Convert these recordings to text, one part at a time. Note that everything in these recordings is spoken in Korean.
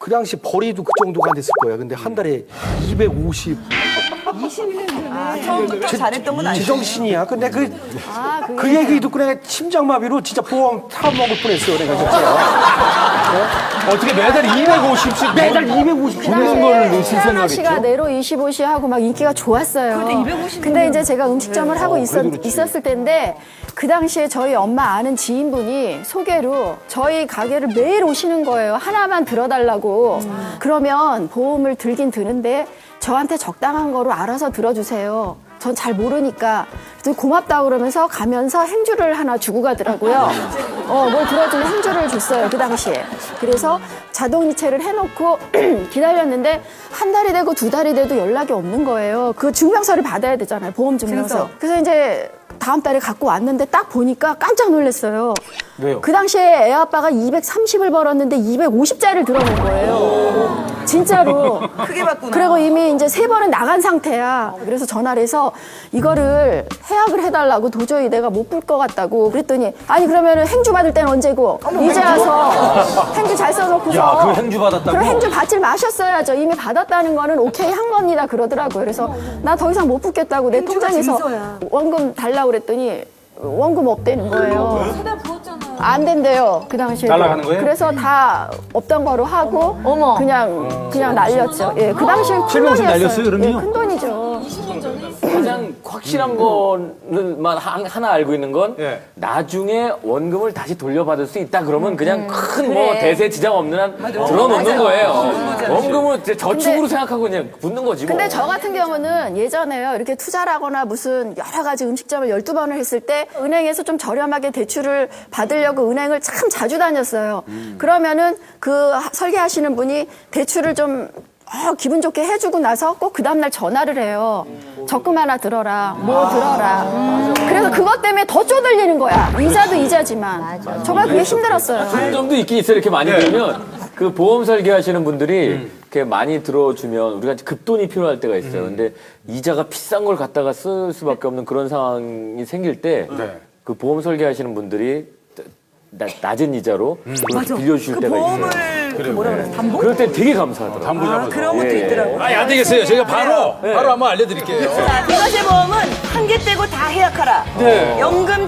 그 당시 벌이도 그 정도가 안 됐을 거야. 근데 한 달에 250. 21년 전에 처음부터 잘했던 건 아니죠. 제정신이야. 근데 그 얘기 듣고 내가 심장마비로 진짜 보험 타먹을 뻔했어. 내가 진짜. 어떻게 매달 250씩 매달 250 주는 거를 넣으실 태아나 씨가 생각이죠? 내로 25시 하고 막 인기가 좋았어요. 그때 250 근데 이제 제가 음식점을 하고 그래도 그렇지. 있었을 때인데 그 당시에 저희 엄마 아는 지인분이 소개로 저희 가게를 매일 오시는 거예요. 하나만 들어달라고. 그러면 보험을 들긴 드는데 저한테 적당한 거로 알아서 들어주세요. 전 잘 모르니까. 그래서 고맙다고 그러면서 가면서 행주를 하나 주고 가더라고요. 뭘 들어주면 행주를 줬어요, 그 당시에. 그래서 자동이체를 해놓고 기다렸는데 한 달이 되고 두 달이 돼도 연락이 없는 거예요. 그 증명서를 받아야 되잖아요, 보험 증명서. 그래서 이제 다음 달에 갖고 왔는데 딱 보니까 깜짝 놀랐어요. 왜요? 그 당시에 애 아빠가 230을 벌었는데 250짜리를 들어놓은 거예요. 진짜로. 크게 받구나. 그리고 이미 이제 3번은 나간 상태야. 그래서 전화를 해서 이거를 해약을 해달라고 도저히 내가 못 풀 것 같다고 그랬더니 아니 그러면은 행주 받을 때는 언제고 이제 와서 행주 잘 써놓고서 야, 그 행주 받았다고? 그럼 행주 받질 마셨어야죠. 이미 받았다는 거는 오케이 한 겁니다 그러더라고요. 그래서 나 더 이상 못 붙겠다고 내 행주가 통장에서 증서야. 원금 달라고 그랬더니 원금 없대는 거예요. 안 된대요 그 당시에. 날아가는 거예요? 그래서 다 없던 거로 하고 그냥 날렸죠. 예, 그 당시에 큰 750 돈이었어요. 날렸어요, 그럼요? 예, 큰 돈이죠. 가장 확실한 거는만 하나 알고 있는 건 예. 나중에 원금을 다시 돌려받을 수 있다 그러면 그냥 큰 뭐 대세 지장 없는 한 들어놓는 거예요. 원금을 이제 저축으로 생각하고 그냥 붙는 거지 뭐. 근데 저 같은 경우는 예전에요. 이렇게 투자를 하거나 무슨 여러 가지 음식점을 12번을 했을 때 은행에서 좀 저렴하게 대출을 받으려고 은행을 참 자주 다녔어요. 그러면은 그 설계하시는 분이 대출을 좀 기분 좋게 해주고 나서 꼭 그 다음날 전화를 해요. 적금 하나 들어라, 뭐 들어라. 그래서 그것 때문에 더 쪼들리는 거야. 이자도 이자지만. 정말 그게 힘들었어요. 점도 있긴 있어요. 이렇게 많이 들면 그 보험 설계하시는 분들이 이렇게 많이 들어주면 우리가 이제 급돈이 필요할 때가 있어요. 근데 이자가 비싼 걸 갖다가 쓸 수밖에 없는 그런 상황이 생길 때 그 보험 설계하시는 분들이 낮은 이자로 그걸 빌려주실 그 때가 보험을 있어요. 그 뭐라 그래? 담보? 그럴 때 되게 감사하더라고요. 담보 잡아서. 그런 것도 있더라고요. 아니, 안 되겠어요. 제가 바로 한번 알려드릴게요. 자, 비과세 보험은 한 개 떼고 다 해약하라. 네. 연금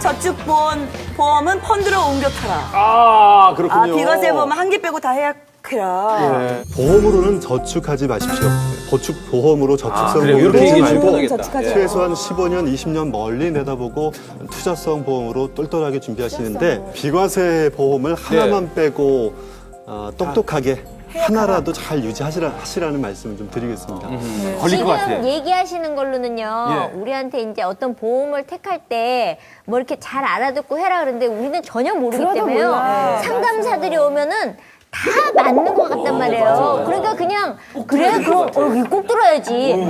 보험은 펀드로 옮겨 타라. 아, 그렇군요. 비과세 보험은 한 개 빼고 다 해약해라. 보험으로는 저축하지 마십시오. 보험으로 저축성 그래요. 보험을 이렇게 하지 얘기해 말고 주면 되겠다. 저축하지 예. 최소한 15년, 20년 멀리 내다보고 투자성 보험으로 똘똘하게 준비하시는데 비과세 보험을 하나만 빼고 똑똑하게 하나라도 잘 유지하시라는 말씀을 좀 드리겠습니다. 걸릴 것 같아. 지금 얘기하시는 걸로는요, 예. 우리한테 이제 어떤 보험을 택할 때 뭐 이렇게 잘 알아듣고 해라 그러는데 우리는 전혀 모르기 들어도 때문에요. 몰라. 상담사들이 오면은 다 맞는 것 같단 말이에요. 그러니까 그냥 그래 그럼 이거 꼭 들어야지.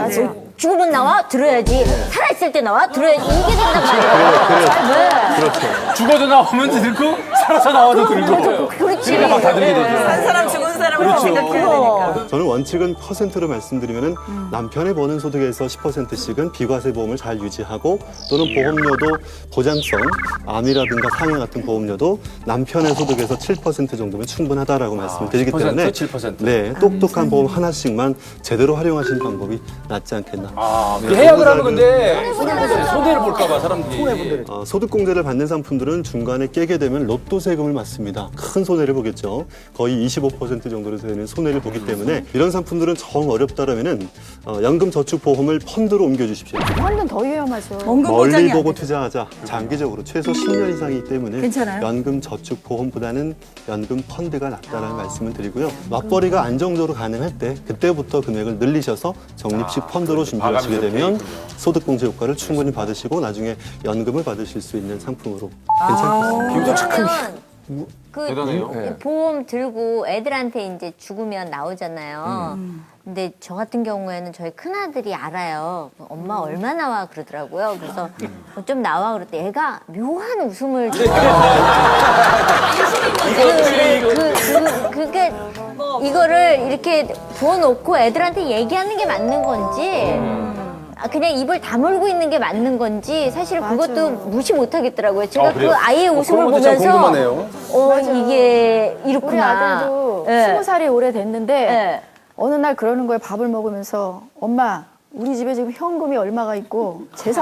죽으면 나와 들어야지. 살아있을 때 나와 들어야지. 이게 된단 말이에요. 죽어도 나오면 들고 살아서 나와도 들고. 그렇지. 다 들게 되죠. 한 사람 죽은 사람을 생각해야 되니까. 저는 원칙은 퍼센트로 말씀드리면 남편이 버는 소득에서 10%씩은 비과세 보험을 잘 유지하고 또는 보험료도 보장성, 암이라든가 상해 같은 보험료도 남편의 소득에서 7% 정도면 충분하다라고 말씀을 드리기 10%, 때문에 7%. 네, 똑똑한 보험 하나씩만 제대로 활용하시는 방법이 낫지 않겠나. 그 해약을 하면 근데 손해를 볼까봐 사람들이. 소득공제를 받는 상품들은 중간에 깨게 되면 로또 세금을 맞습니다. 큰 손해를 보겠죠. 거의 25% 정도로 되는 손해를 보기 때문에 이런 상품들은 정 어렵다라면은 연금저축보험을 펀드로 옮겨주십시오. 완전 더 위험하죠. 원금 멀리 보장이 안 보고 돼. 투자하자. 장기적으로 최소 10년 이상이기 때문에 괜찮아요? 연금저축보험보다는 연금 펀드가 낫다라는 말씀을 드리고요. 맞벌이가 안정적으로 가능할 때 그때부터 금액을 늘리셔서 적립식 펀드로 준비하시게 되면 소득공제 효과를 충분히 받으시고 나중에 연금을 받으실 수 있는 상품으로 괜찮겠습니다. 그러면 그 대단해요. 보험 들고 애들한테 이제 죽으면 나오잖아요. 근데 저 같은 경우에는 저희 큰아들이 알아요. 엄마 얼마 나와 그러더라고요. 그래서 좀 나와 그랬더니 애가 묘한 웃음을 그게 이거를 이렇게 부어놓고 애들한테 얘기하는 게 맞는 건지 그냥 입을 다물고 있는 게 맞는 건지 사실 그것도 무시 못 하겠더라고요. 제가 그 아이의 웃음을 그런 것도 참 보면서 궁금하네요. 이게 우리 이렇구나. 아들도 예. 20살이 오래됐는데 예. 어느 날 그러는 거예요. 밥을 먹으면서 엄마 우리 집에 지금 현금이 얼마가 있고 재산